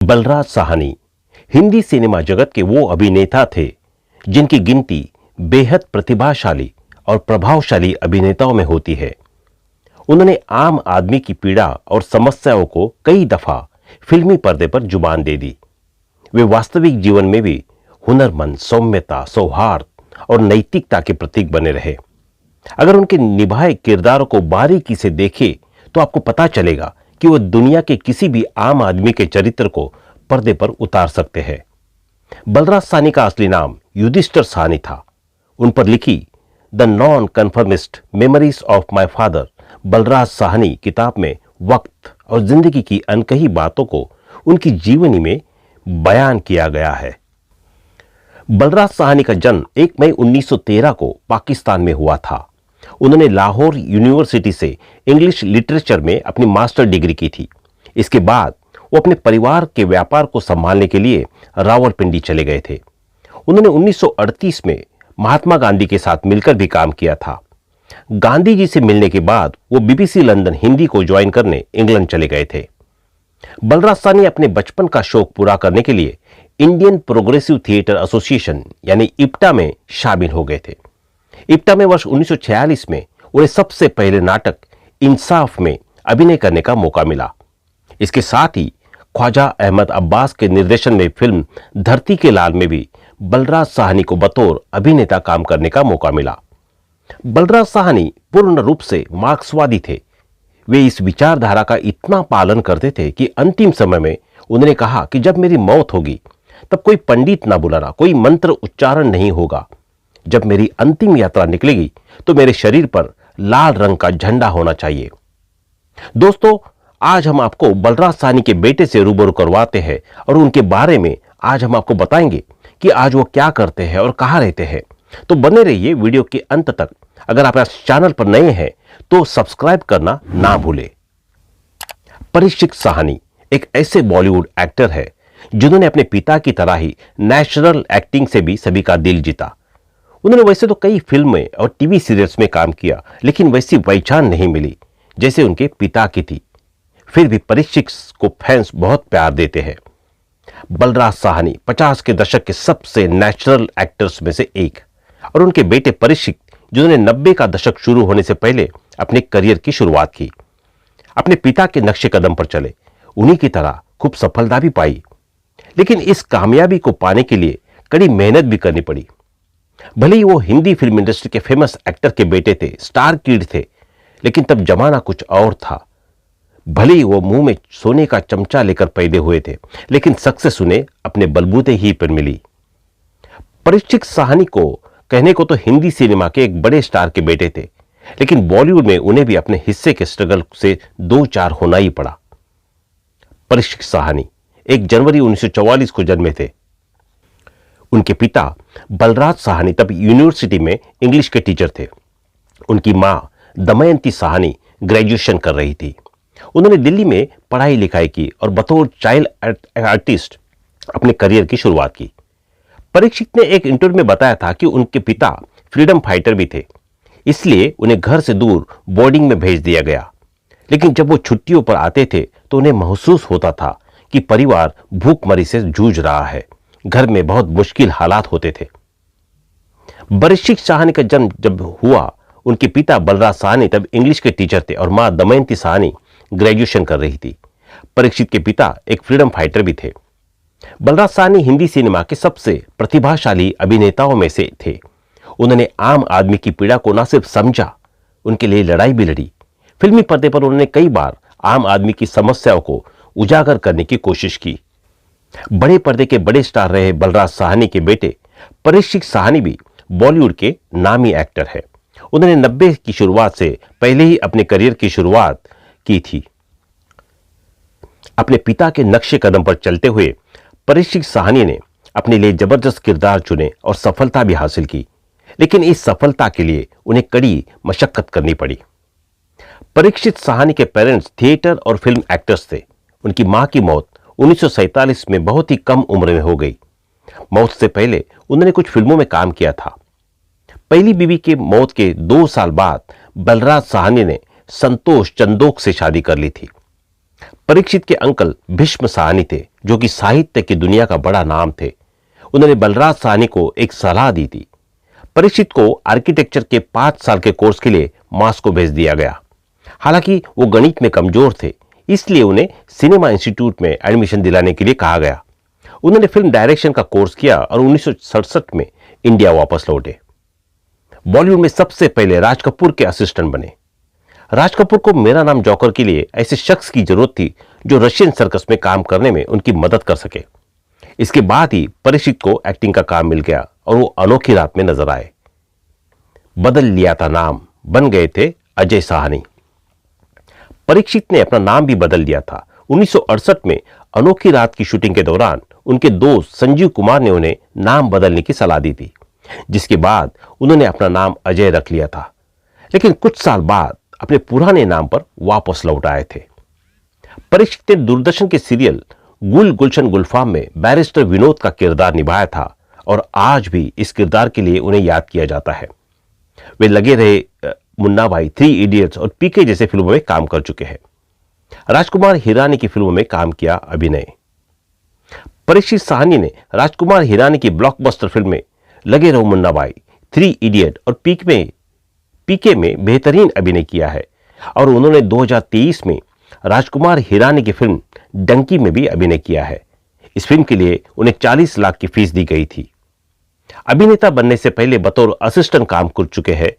Balraj Sahni Hindi cinema जगत के वो अभिनेता थे जिनकी गिनती बेहद प्रतिभाशाली और प्रभावशाली अभिनेताओं में होती है। उन्होंने आम आदमी की पीड़ा और समस्याओं को कई दफा फिल्मी पर्दे पर जुबान दे दी। वे वास्तविक जीवन में भी हुनरमंद, सौम्यता, सौहार्द और नैतिकता के प्रतीक बने रहे। अगर उनके निभाए किरदारों को बारीकी से देखें तो आपको पता चलेगा कि वो दुनिया के किसी भी आम आदमी के चरित्र को पर्दे पर उतार सकते हैं। बलराज साहनी का असली नाम युधिष्ठिर साहनी था। उन पर लिखी the non conformist memories of my father Balraj Sahni किताब में वक्त और जिंदगी की अनकही बातों को उनकी जीवनी में बयान किया गया है। बलराज साहनी का जन्म 1 मई 1913 को पाकिस्तान में हुआ था। उन्होंने लाहौर यूनिवर्सिटी से इंग्लिश लिटरेचर में अपनी मास्टर डिग्री की थी। इसके बाद वो अपने परिवार के व्यापार को संभालने के लिए रावलपिंडी चले गए थे। उन्होंने 1938 में महात्मा गांधी के साथ मिलकर भी काम किया था। गांधी जी से मिलने के बाद वो बीबीसी लंदन हिंदी को ज्वाइन करने इंग्लैंड चले गए थे। बलराज साहनी अपने बचपन का शौक पूरा करने के लिए इंडियन प्रोग्रेसिव थिएटर एसोसिएशन यानी इप्टा में शामिल हो गए थे। इप्टा में वर्ष 1946 में उन्हें सबसे पहले नाटक इंसाफ में अभिनय करने का मौका मिला। इसके साथ ही ख्वाजा अहमद अब्बास के निर्देशन में फिल्म धरती के लाल में भी बलराज साहनी को बतौर अभिनेता काम करने का मौका मिला। बलराज साहनी पूर्ण रूप से मार्क्सवादी थे। वे इस विचारधारा का इतना पालन करते थे कि अंतिम समय में उन्होंने कहा कि जब मेरी मौत होगी तब कोई पंडित ना बुलाना, कोई मंत्र उच्चारण नहीं होगा। जब मेरी अंतिम यात्रा निकलेगी तो मेरे शरीर पर लाल रंग का झंडा होना चाहिए। दोस्तों, आज हम आपको बलराज साहनी के बेटे से रूबरू करवाते हैं और उनके बारे में आज हम आपको बताएंगे कि आज वो क्या करते हैं और कहाँ रहते हैं। तो बने रहिए वीडियो के अंत तक। अगर आप इस चैनल पर नए हैं तो सब्सक्राइब करना ना भूलें। परीक्षित साहनी एक ऐसे बॉलीवुड एक्टर है जिन्होंने अपने पिता की तरह ही नेचुरल एक्टिंग से भी सभी का दिल जीता। उन्होंने वैसे तो कई फिल्में और टीवी सीरियल्स में काम किया, लेकिन वैसी पहचान नहीं मिली जैसे उनके पिता की थी। फिर भी परीक्षित को फैंस बहुत प्यार देते हैं। बलराज साहनी 50 के दशक के सबसे नेचुरल एक्टर्स में से एक और उनके बेटे परीक्षित जिन्होंने 90 का दशक शुरू होने से पहले अपने करियर की शुरुआत की, अपने पिता के नक्शे कदम पर चले, उन्हीं की तरह खूब सफलता भी पाई। लेकिन इस कामयाबी को पाने के लिए कड़ी मेहनत भी करनी पड़ी। भले ही वो हिंदी फिल्म इंडस्ट्री के फेमस एक्टर के बेटे थे, स्टार किड थे, लेकिन तब जमाना कुछ और था। भले ही वो मुंह में सोने का चमचा लेकर पैदे हुए थे, लेकिन सक्सेस उन्हें अपने बलबूते ही पर मिली। परीक्षित साहनी को कहने को तो हिंदी सिनेमा के एक बड़े स्टार के बेटे थे, लेकिन बॉलीवुड में उन्हें भी अपने हिस्से के स्ट्रगल से दो चार होना ही पड़ा। परीक्षित साहनी 1 जनवरी 1944 को जन्मे थे। उनके पिता बलराज साहनी तब यूनिवर्सिटी में इंग्लिश के टीचर थे। उनकी मां दमयंती साहनी ग्रेजुएशन कर रही थी। उन्होंने दिल्ली में पढ़ाई लिखाई की और बतौर चाइल्ड आर्टिस्ट अपने करियर की शुरुआत की। परीक्षित ने एक इंटरव्यू में बताया था कि उनके पिता फ्रीडम फाइटर भी थे, इसलिए उन्हें घर से दूर बोर्डिंग में भेज दिया गया। लेकिन जब वो छुट्टियों पर आते थे तो उन्हें महसूस होता था कि परिवार भूखमरी से जूझ रहा है। घर में बहुत मुश्किल हालात होते थे। परीक्षित साहनी का जन्म जब हुआ, उनके पिता बलराज साहनी तब इंग्लिश के टीचर थे और मां दमयंती साहनी ग्रेजुएशन कर रही थी। परीक्षित के पिता एक फ्रीडम फाइटर भी थे। बलराज साहनी हिंदी सिनेमा के सबसे प्रतिभाशाली अभिनेताओं में से थे। उन्होंने आम आदमी की पीड़ा को न सिर्फ समझा, उनके लिए लड़ाई भी लड़ी। फिल्मी पर्दे पर उन्होंने कई बार आम आदमी की समस्याओं को उजागर करने की कोशिश की। बड़े पर्दे के बड़े स्टार रहे बलराज साहनी के बेटे परीक्षित साहनी भी बॉलीवुड के नामी एक्टर है। उन्होंने 90 की शुरुआत से पहले ही अपने करियर की शुरुआत की थी। अपने पिता के नक्शे कदम पर चलते हुए परीक्षित साहनी ने अपने लिए जबरदस्त किरदार चुने और सफलता भी हासिल की, लेकिन इस सफलता के लिए उन्हें कड़ी मशक्कत करनी पड़ी। परीक्षित साहनी के पेरेंट्स थिएटर और फिल्म एक्टर्स थे। उनकी मां की मौत 1947 में बहुत ही कम उम्र में हो गई। मौत से पहले उन्होंने कुछ फिल्मों में काम किया था। पहली बीवी के मौत के 2 साल बाद बलराज साहनी ने संतोष चंदोक से शादी कर ली थी। परीक्षित के अंकल भीष्म साहनी थे जो कि साहित्य की दुनिया का बड़ा नाम थे, उन्होंने बलराज साहनी को एक सलाह दी थी। परीक्षित को आर्किटेक्चर के 5 साल के कोर्स के लिए मॉस्को भेज दिया गया। हालांकि वो गणित में कमजोर थे, इसलिए उन्हें सिनेमा इंस्टीट्यूट में एडमिशन दिलाने के लिए कहा गया। उन्होंने फिल्म डायरेक्शन का कोर्स किया और 1967 में इंडिया वापस लौटे। बॉलीवुड में सबसे पहले राज कपूर के असिस्टेंट बने। राज कपूर को मेरा नाम जॉकर के लिए ऐसे शख्स की जरूरत थी जो रशियन सर्कस में काम करने में उनकी मदद कर सके। इसके बाद ही परीक्षित को एक्टिंग का काम मिल गया और वो अनोखी रात में नजर आए। बदल लिया था नाम, बन गए थे अजय साहनी। परीक्षित ने अपना नाम भी बदल दिया था। 1968 में अनोखी रात की शूटिंग के दौरान उनके दोस्त संजीव कुमार ने उन्हें नाम बदलने की सलाह दी थी, जिसके बाद उन्होंने अपना नाम अजय रख लिया था। लेकिन कुछ साल बाद अपने पुराने नाम पर वापस लौट आए थे। परीक्षित ने दूरदर्शन के सीरियल गुल गुलशन गुलफाम में बैरिस्टर विनोद का किरदार निभाया था और आज भी इस किरदार के लिए उन्हें याद किया जाता है। वे लगे रहे मुन्ना भाई, 3 इडियट्स और पीके जैसे फिल्मों में काम कर चुके हैं। राजकुमार हिरानी की फिल्मों में काम किया अभिनय। परीक्षित साहनी ने राजकुमार हिरानी की ब्लॉकबस्टर फिल्म में लगे रहो मुन्ना भाई, 3 इडियट और पीके में बेहतरीन अभिनय किया है और उन्होंने 2023 में राजकुमार हिरानी की फिल्म डंकी में भी अभिनय किया है। इस फिल्म के लिए उन्हें 40 लाख की फीस दी गई थी। अभिनेता बनने से पहले बतौर असिस्टेंट काम कर चुके हैं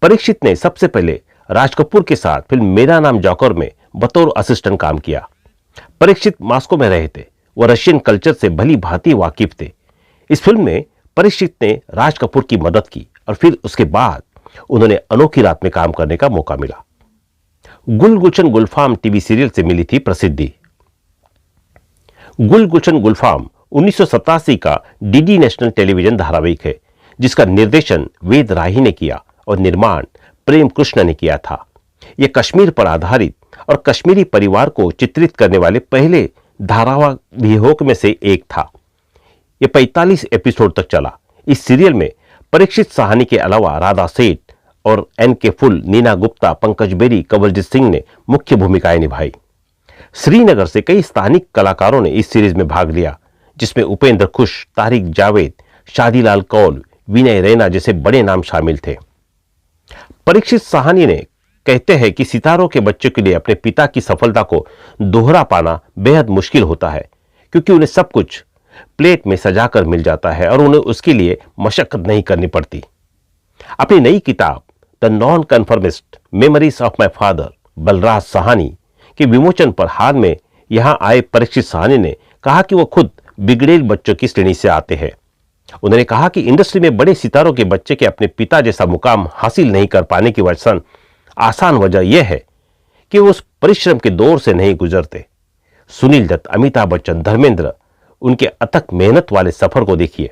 परीक्षित ने सबसे पहले राज कपूर के साथ फिल्म मेरा नाम जॉकर में बतौर असिस्टेंट काम किया। परीक्षित मॉस्को में रहे थे, वह रशियन कल्चर से भली भांति वाकिफ थे। इस फिल्म में परीक्षित ने राज कपूर की मदद की और फिर उसके बाद उन्होंने अनोखी रात में काम करने का मौका मिला। गुल गुलशन गुलफाम टीवी सीरियल से मिली थी प्रसिद्धि। गुल गुलशन गुलफाम 1987 का डीडी नेशनल टेलीविजन धारावाहिक है, जिसका निर्देशन वेद राही ने किया और निर्माण प्रेम कृष्ण ने किया था। यह कश्मीर पर आधारित और कश्मीरी परिवार को चित्रित करने वाले पहले धारावाहिकों में से एक था। यह 45 एपिसोड तक चला। इस सीरियल में परीक्षित साहनी के अलावा राधा सेठ और एन.के. फुल, नीना गुप्ता, पंकज बेरी, कंवलजीत सिंह ने मुख्य भूमिकाएं निभाई। श्रीनगर से कई स्थानिक कलाकारों ने इस सीरीज में भाग लिया, जिसमें उपेंद्र खुश, तारिक जावेद, शादीलाल कौल, विनय रैना जैसे बड़े नाम शामिल थे। परीक्षित साहनी ने कहते हैं कि सितारों के बच्चों के लिए अपने पिता की सफलता को दोहरा पाना बेहद मुश्किल होता है, क्योंकि उन्हें सब कुछ प्लेट में सजाकर मिल जाता है और उन्हें उसके लिए मशक्कत नहीं करनी पड़ती। अपनी नई किताब the non conformist memories of my father Balraj Sahni के विमोचन पर हाल में यहां आए परीक्षित साहनी ने कहा कि वो खुद बिगड़ेल बच्चों की श्रेणी से आते हैं। उन्होंने कहा कि इंडस्ट्री में बड़े सितारों के बच्चे के अपने पिता जैसा मुकाम हासिल नहीं कर पाने की आसान वजह यह है कि वो उस परिश्रम के दौर से नहीं गुजरते। सुनील दत्त, अमिताभ बच्चन, धर्मेंद्र, उनके अथक मेहनत वाले सफर को देखिए।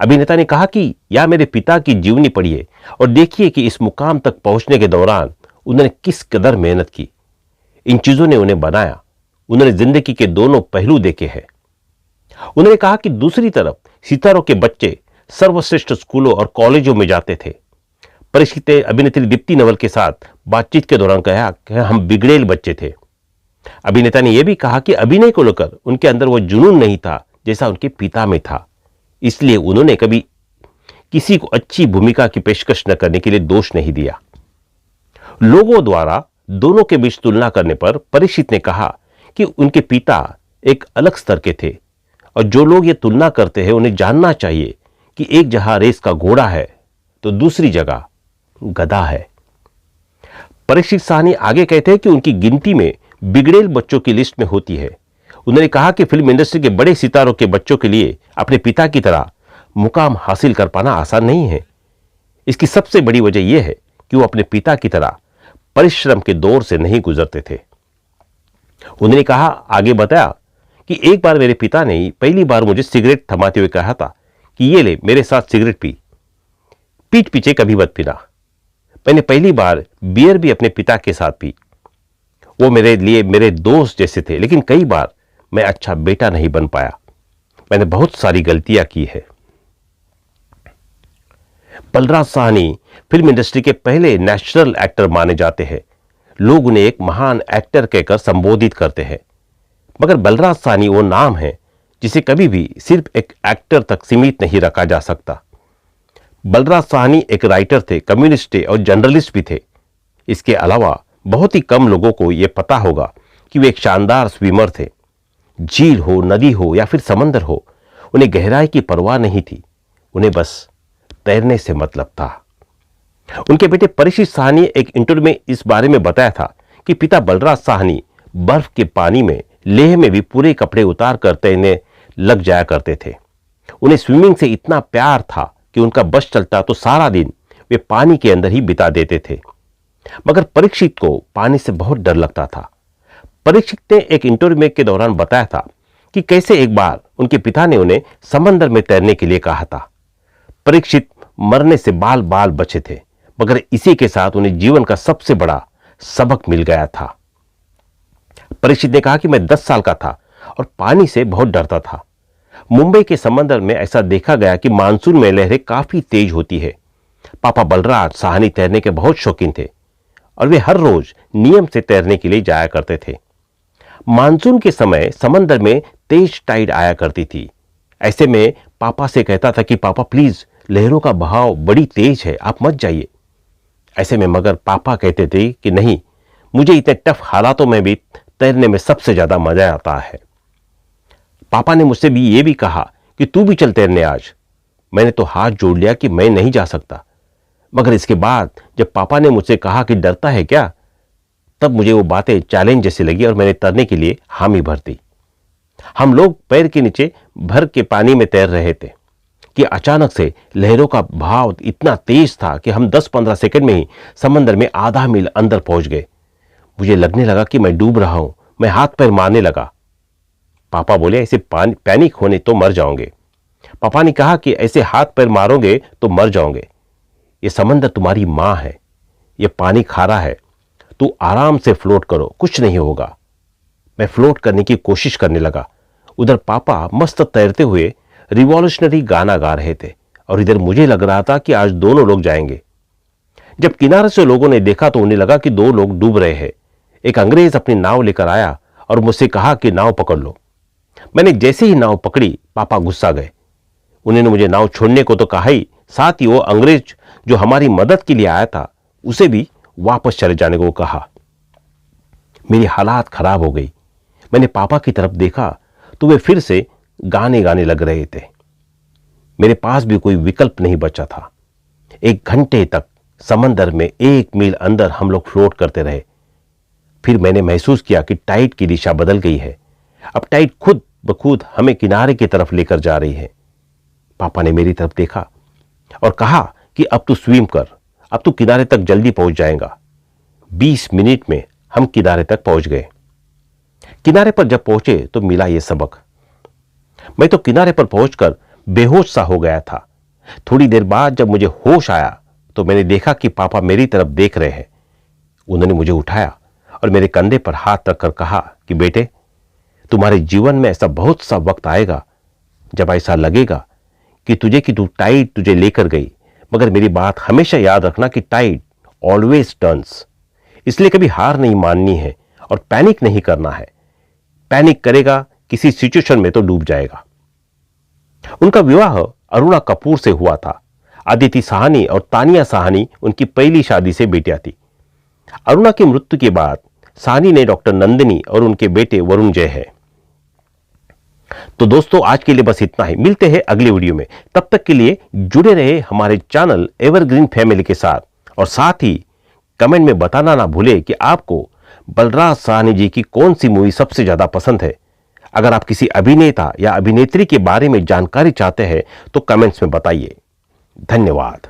अभिनेता ने कहा कि या मेरे पिता की जीवनी पढ़िए और देखिए कि इस मुकाम तक पहुंचने के दौरान उन्होंने किस कदर मेहनत की। इन चीजों ने उन्हें बनाया। उन्होंने जिंदगी के दोनों पहलू देखे हैं। उन्होंने कहा कि दूसरी तरफ सितारों के बच्चे सर्वश्रेष्ठ स्कूलों और कॉलेजों में जाते थे। परीक्षित ने अभिनेत्री दीप्ति नवल के साथ बातचीत के दौरान कहा कि हम बिगड़ेल बच्चे थे। अभिनेता ने यह भी कहा कि अभिनय को लेकर उनके अंदर वो जुनून नहीं था जैसा उनके पिता में था, इसलिए उन्होंने कभी किसी को अच्छी भूमिका की पेशकश न करने के लिए दोष नहीं दिया। लोगों द्वारा दोनों के बीच तुलना करने पर परीक्षित ने कहा कि उनके पिता एक अलग स्तर के थे और जो लोग ये तुलना करते हैं उन्हें जानना चाहिए कि एक जहां रेस का घोड़ा है तो दूसरी जगह गधा है। परीक्षित साहनी आगे कहते हैं कि उनकी गिनती में बिगड़ेल बच्चों की लिस्ट में होती है। उन्होंने कहा कि फिल्म इंडस्ट्री के बड़े सितारों के बच्चों के लिए अपने पिता की तरह मुकाम हासिल कर पाना आसान नहीं है। इसकी सबसे बड़ी वजह यह है कि वो अपने पिता की तरह परिश्रम के दौर से नहीं गुजरते थे। उन्होंने कहा, आगे बताया कि एक बार मेरे पिता ने पहली बार मुझे सिगरेट थमाते हुए कहा था कि ये ले मेरे साथ सिगरेट पी, पीठ पीछे कभी मत पीना। मैंने पहली बार बियर भी अपने पिता के साथ पी। वो मेरे लिए मेरे दोस्त जैसे थे, लेकिन कई बार मैं अच्छा बेटा नहीं बन पाया। मैंने बहुत सारी गलतियां की है। बलराज साहनी फिल्म इंडस्ट्री के पहले नेचुरल एक्टर माने जाते हैं। लोग उन्हें एक महान एक्टर कहकर संबोधित करते हैं। मगर बलराज साहनी वो नाम है जिसे कभी भी सिर्फ एक एक्टर तक सीमित नहीं रखा जा सकता। बलराज साहनी एक राइटर थे, कम्युनिस्ट थे और जर्नलिस्ट भी थे। इसके अलावा बहुत ही कम लोगों को यह पता होगा कि वे एक शानदार स्विमर थे। झील हो, नदी हो या फिर समंदर हो, उन्हें गहराई की परवाह नहीं थी। उन्हें बस तैरने से मतलब था। उनके बेटे परीक्षित साहनी एक इंटरव्यू में इस बारे में बताया था कि पिता बलराज साहनी बर्फ के पानी में लेह में भी पूरे कपड़े उतार कर तैरने लग जाया करते थे। उन्हें स्विमिंग से इतना प्यार था कि उनका बस चलता तो सारा दिन वे पानी के अंदर ही बिता देते थे। मगर परीक्षित को पानी से बहुत डर लगता था। परीक्षित ने एक इंटरव्यू के दौरान बताया था कि कैसे एक बार उनके पिता ने उन्हें समंदर में तैरने के लिए कहा था। परीक्षित मरने से बाल बाल बचे थे, मगर इसी के साथ उन्हें जीवन का सबसे बड़ा सबक मिल गया था। परीक्षित ने कहा कि मैं 10 साल का था और पानी से बहुत डरता था। मुंबई के समंदर में ऐसा देखा गया कि मानसून में लहरें काफी तेज होती है। पापा बलराज साहनी तैरने के बहुत शौकीन थे और वे हर रोज नियम से तैरने के लिए जाया करते थे। मानसून के समय समंदर में तेज टाइड आया करती थी। ऐसे में पापा से कहता था कि पापा प्लीज, लहरों का बहाव बड़ी तेज है, आप मत जाइए। ऐसे में मगर पापा कहते थे कि नहीं, मुझे इतने टफ हालातों में भी तैरने में सबसे ज्यादा मजा आता है। पापा ने मुझसे भी ये भी कहा कि तू भी चल तैरने आज। मैंने तो हाथ जोड़ लिया कि मैं नहीं जा सकता। मगर इसके बाद जब पापा ने मुझसे कहा कि डरता है क्या, तब मुझे वो बातें चैलेंज जैसी लगी और मैंने तैरने के लिए हामी भर दी। हम लोग पैर के नीचे भर के पानी में तैर रहे थे कि अचानक से लहरों का बहाव इतना तेज था कि हम 10-15 सेकंड में ही समंदर में आधा मील अंदर पहुंच गए। मुझे लगने लगा कि मैं डूब रहा हूं। मैं हाथ पैर मारने लगा। पापा बोले, ऐसे पैनिक होने तो मर जाओगे। पापा ने कहा कि ऐसे हाथ पैर मारोगे तो मर जाओगे। ये समंदर तुम्हारी मां है, ये पानी खारा है, तू आराम से फ्लोट करो, कुछ नहीं होगा। मैं फ्लोट करने की कोशिश करने लगा। उधर पापा मस्त तैरते हुए रिवॉल्यूशनरी गाना गा रहे थे और इधर मुझे लग रहा था कि आज दोनों लोग जाएंगे। जब किनारे से लोगों ने देखा तो उन्हें लगा कि 2 लोग डूब रहे हैं। एक अंग्रेज अपनी नाव लेकर आया और मुझसे कहा कि नाव पकड़ लो। मैंने जैसे ही नाव पकड़ी, पापा गुस्सा गए। उन्होंने मुझे नाव छोड़ने को तो कहा ही, साथ ही वो अंग्रेज जो हमारी मदद के लिए आया था उसे भी वापस चले जाने को कहा। मेरी हालात खराब हो गई। मैंने पापा की तरफ देखा तो वे फिर से गाने गाने लग रहे थे। मेरे पास भी कोई विकल्प नहीं बचा था। 1 घंटे तक समंदर में 1 मील अंदर हम लोग फ्लोट करते रहे। फिर मैंने महसूस किया कि टाइड की दिशा बदल गई है। अब टाइड खुद ब खुद हमें किनारे की तरफ लेकर जा रही है। पापा ने मेरी तरफ देखा और कहा कि अब तू स्विम कर, अब तू किनारे तक जल्दी पहुंच जाएगा। 20 मिनट में हम किनारे तक पहुंच गए। किनारे पर जब पहुंचे तो मिला यह सबक। मैं तो किनारे पर पहुंचकर बेहोश सा हो गया था। थोड़ी देर बाद जब मुझे होश आया तो मैंने देखा कि पापा मेरी तरफ देख रहे हैं। उन्होंने मुझे उठाया और मेरे कंधे पर हाथ रखकर कहा कि बेटे, तुम्हारे जीवन में ऐसा बहुत सा वक्त आएगा जब ऐसा लगेगा कि तू टाइड तुझे लेकर गई, मगर मेरी बात हमेशा याद रखना कि टाइड ऑलवेज टर्न्स। इसलिए कभी हार नहीं माननी है और पैनिक नहीं करना है। पैनिक करेगा किसी सिचुएशन में तो डूब जाएगा। उनका विवाह अरुणा कपूर से हुआ था। अदिति साहनी और तानिया साहनी उनकी पहली शादी से बेटियां थी। अरुणा की मृत्यु के बाद साहनी ने डॉक्टर नंदिनी और उनके बेटे वरुण जय है। तो दोस्तों, आज के लिए बस इतना ही। मिलते हैं अगली वीडियो में। तब तक के लिए जुड़े रहे हमारे चैनल एवरग्रीन फैमिली के साथ और साथ ही कमेंट में बताना ना भूले कि आपको बलराज साहनी जी की कौन सी मूवी सबसे ज्यादा पसंद है। अगर आप किसी अभिनेता या अभिनेत्री के बारे में जानकारी चाहते हैं तो कमेंट्स में बताइए। धन्यवाद।